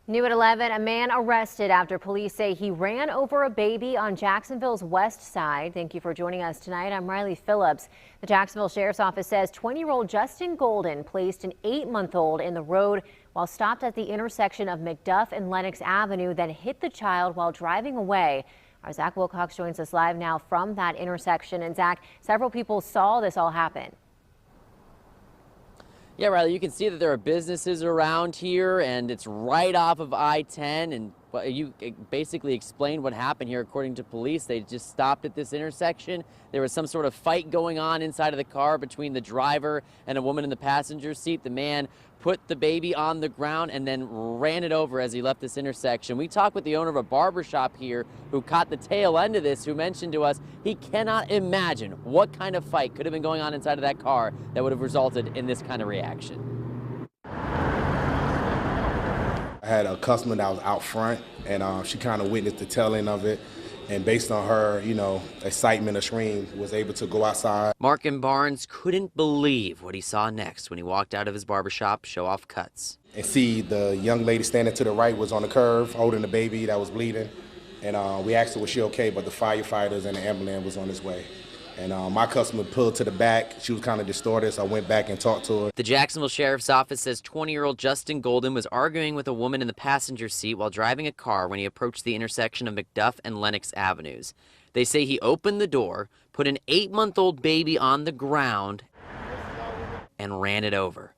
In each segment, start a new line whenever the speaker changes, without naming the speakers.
New at 11, a man arrested after police say he ran over a baby on Jacksonville's west side. Thank you for joining us tonight. I'm Riley Phillips. The Jacksonville Sheriff's Office says 20-year-old Justin Golden placed an 8-month-old in the road while stopped at the intersection of McDuff and Lenox Avenue, then hit the child while driving away. Our Zach Wilcox joins us live now from that intersection. And Zach, several people saw this all happen.
Yeah, Riley, you can see that there are businesses around here, and it's right off of I-10, and you basically explained what happened here. According to police, they just stopped at this intersection. There was some sort of fight going on inside of the car between the driver and a woman in the passenger seat. The man put the baby on the ground and then ran it over as he left this intersection. We talked with the owner of a barber shop here who caught the tail end of this, who mentioned to us he cannot imagine what kind of fight could have been going on inside of that car that would have resulted in this kind of reaction.
I had a customer that was out front, and she kind of witnessed the tail end of it. And based on her, excitement or scream, was able to go outside.
Markin Barnes couldn't believe what he saw next when he walked out of his barbershop show off cuts.
And see the young lady standing to the right was on the curve holding the baby that was bleeding. And we asked her, was she okay? But the firefighters and the ambulance was on its way. And my customer pulled to the back. She was kind of distorted, so I went back and talked to her.
The Jacksonville Sheriff's Office says 20-year-old Justin Golden was arguing with a woman in the passenger seat while driving a car when he approached the intersection of McDuff and Lenox Avenues. They say he opened the door, put an 8-month-old baby on the ground, and ran it over.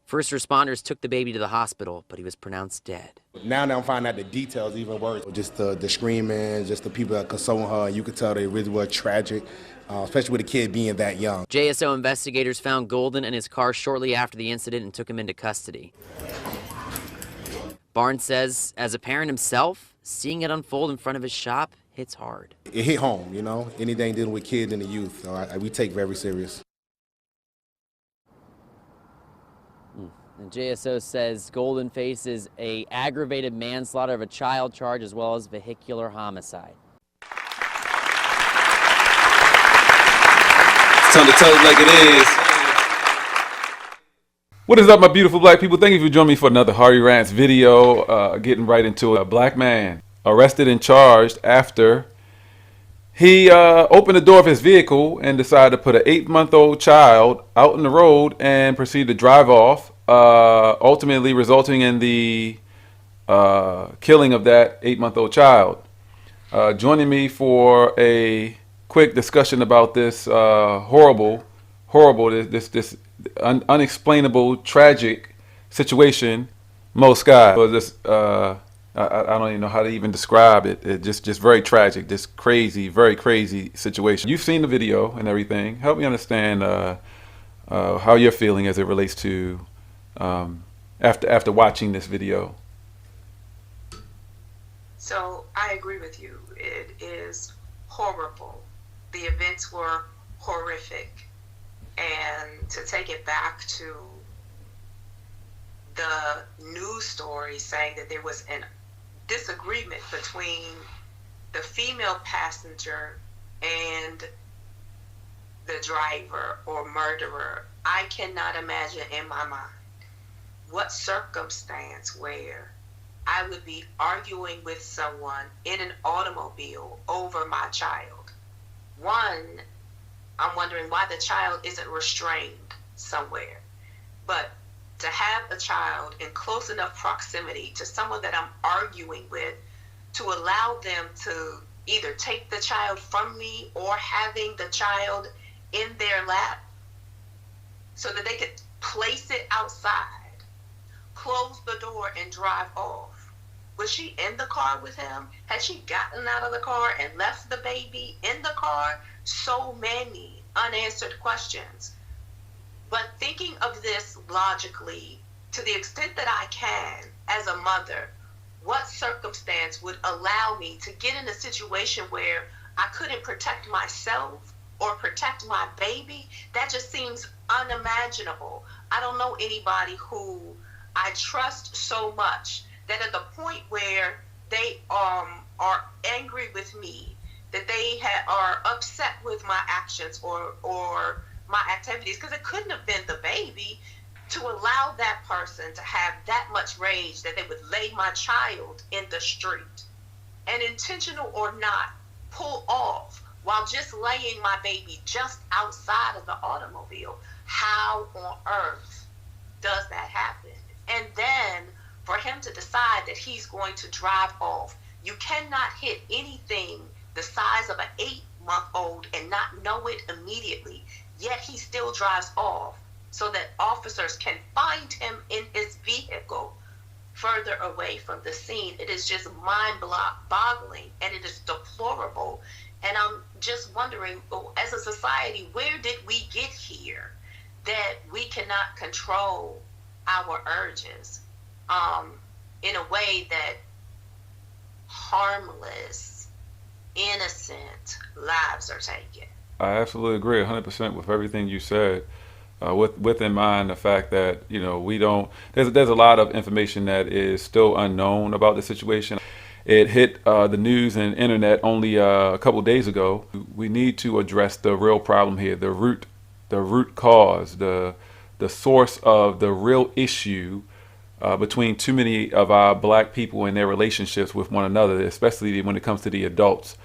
First responders took the baby to the hospital, but he was pronounced dead.
Now that I'm finding out the details even worse. Just the screaming, just the people that consoling her, you could tell they really were tragic, especially with a kid being that young.
JSO investigators found Golden in his car shortly after the incident and took him into custody. Barnes says, as a parent himself, seeing it unfold in front of his shop hits hard.
It hit home, anything dealing with kids and the youth, we take very serious.
And JSO says Golden faces an aggravated manslaughter of a child charge as well as vehicular homicide.
It's time to tell it like it is.
What is up, my beautiful black people? Thank you for joining me for another Harvey Rants video. Getting right into it. A black man arrested and charged after he opened the door of his vehicle and decided to put an 8-month-old child out in the road and proceeded to drive off, ultimately resulting in the killing of that 8-month-old child. Joining me for a quick discussion about this this unexplainable, tragic situation, Mo Sky. I don't even know how to even describe it. It just very tragic, this crazy, very crazy situation. You've seen the video and everything. Help me understand how you're feeling as it relates to after watching this video.
So I agree with you. It is horrible. The events were horrific. And to take it back to the news story saying that there was an disagreement between the female passenger and the driver or murderer, I cannot imagine in my mind what circumstance where I would be arguing with someone in an automobile over my child. One, I'm wondering why the child isn't restrained somewhere. But to have a child in close enough proximity to someone that I'm arguing with to allow them to either take the child from me or having the child in their lap so that they could place it outside, close the door and drive off. Was she in the car with him? Had she gotten out of the car and left the baby in the car? So many unanswered questions. But thinking of this logically, to the extent that I can, as a mother, what circumstance would allow me to get in a situation where I couldn't protect myself or protect my baby? That just seems unimaginable. I don't know anybody who I trust so much that at the point where they are angry with me, that they are upset with my actions or my activities, because it couldn't have been the baby, to allow that person to have that much rage that they would lay my child in the street and, intentional or not, pull off while just laying my baby just outside of the automobile. How on earth does that happen? And then for him to decide that he's going to drive off. You cannot hit anything the size of an 8-month-old and not know it immediately, yet he still drives off so that officers can find him in his vehicle further away from the scene. It is just mind-boggling, and it is deplorable. And I'm just wondering, as a society, where did we get here that we cannot control our urges in a way that harmless, innocent lives are taken?
I absolutely agree 100% with everything you said. With in mind the fact that we don't. There's a lot of information that is still unknown about the situation. It hit the news and internet only a couple days ago. We need to address the real problem here, the root cause, the source of the real issue between too many of our black people and their relationships with one another, especially when it comes to the adults.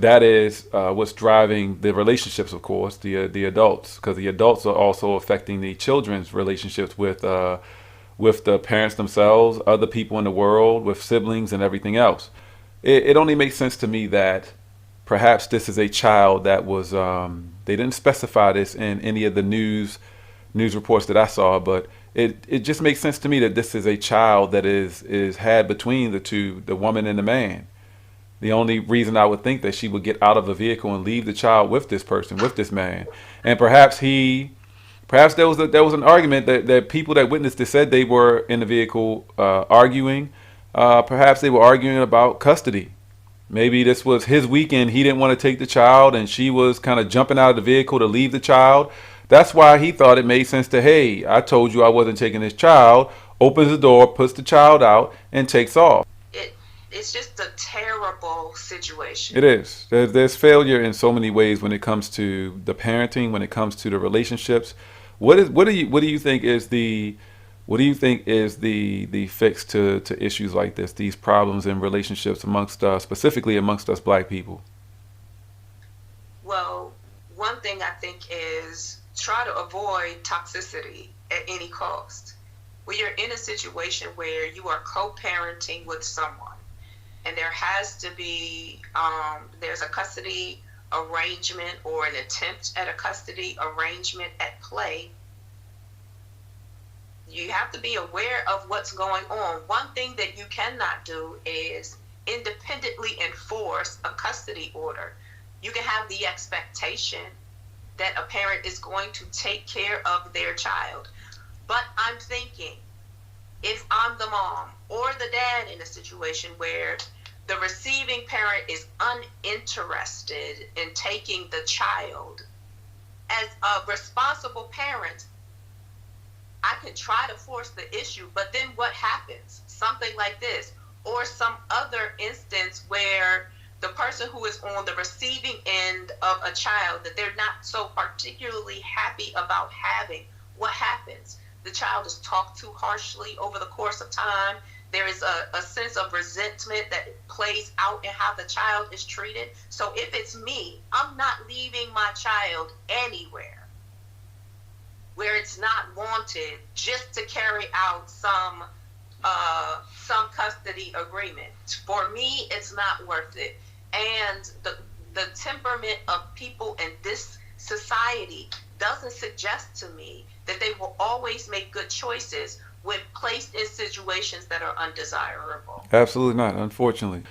That is what's driving the relationships, of course, the adults, because the adults are also affecting the children's relationships with the parents themselves, other people in the world, with siblings and everything else. It only makes sense to me that perhaps this is a child that was, they didn't specify this in any of the news reports that I saw, but it just makes sense to me that this is a child that is had between the two, the woman and the man. The only reason I would think that she would get out of the vehicle and leave the child with this person, with this man, and perhaps there was an argument that people that witnessed this said they were in the vehicle arguing. Perhaps they were arguing about custody. Maybe this was his weekend. He didn't want to take the child, and she was kind of jumping out of the vehicle to leave the child. That's why he thought it made sense to, hey, I told you I wasn't taking this child. Opens the door, puts the child out, and takes off.
It's just a terrible situation.
It is. There's failure in so many ways when it comes to the parenting, when it comes to the relationships. What do you think is the fix to issues like this, these problems in relationships specifically amongst us black people?
Well, one thing I think is try to avoid toxicity at any cost. When you're in a situation where you are co-parenting with someone, and there has to be, there's a custody arrangement or an attempt at a custody arrangement at play, you have to be aware of what's going on. One thing that you cannot do is independently enforce a custody order. You can have the expectation that a parent is going to take care of their child. But I'm thinking, if I'm the mom or the dad in a situation where the receiving parent is uninterested in taking the child, as a responsible parent, I can try to force the issue, but then what happens? Something like this, or some other instance where the person who is on the receiving end of a child that they're not so particularly happy about having, what happens? The child is talked to harshly over the course of time. There is a sense of resentment that plays out in how the child is treated. So if it's me, I'm not leaving my child anywhere where it's not wanted just to carry out some custody agreement. For me, it's not worth it. And the temperament of people in this society doesn't suggest to me that they will always make good choices when placed in situations that are undesirable.
Absolutely not, unfortunately.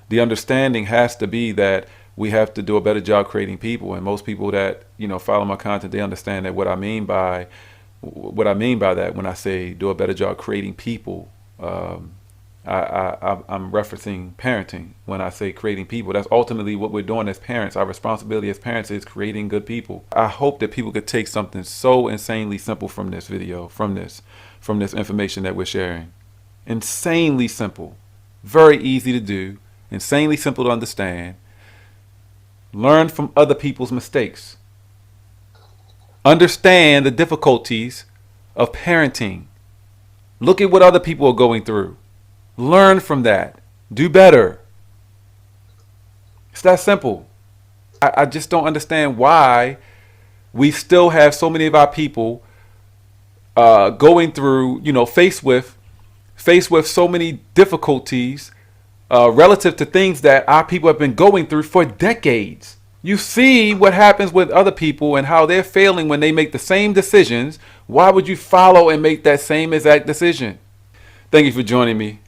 The understanding has to be that we have to do a better job creating people, and most people that follow my content, they understand that what I mean by that when I say do a better job creating people. I'm referencing parenting when I say creating people. That's ultimately what we're doing as parents. Our responsibility as parents is creating good people. I hope that people could take something so insanely simple from this video, from this information that we're sharing. Insanely simple, very easy to do, insanely simple to understand. Learn from other people's mistakes. Understand the difficulties of parenting. Look at what other people are going through. Learn from that. Do better. It's that simple. I just don't understand why we still have so many of our people going through, faced with so many difficulties relative to things that our people have been going through for decades. You see what happens with other people and how they're failing when they make the same decisions. Why would you follow and make that same exact decision? Thank you for joining me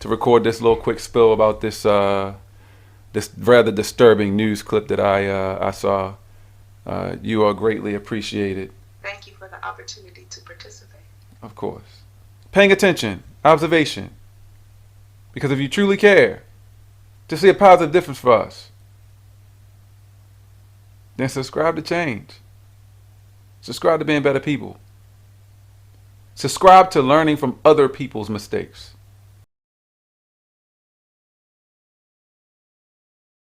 to record this little quick spill about this this rather disturbing news clip that I saw. You are greatly appreciated.
Thank you for the opportunity to participate.
Of course. Paying attention, observation. Because if you truly care to see a positive difference for us, then subscribe to change. Subscribe to being better people. Subscribe to learning from other people's mistakes.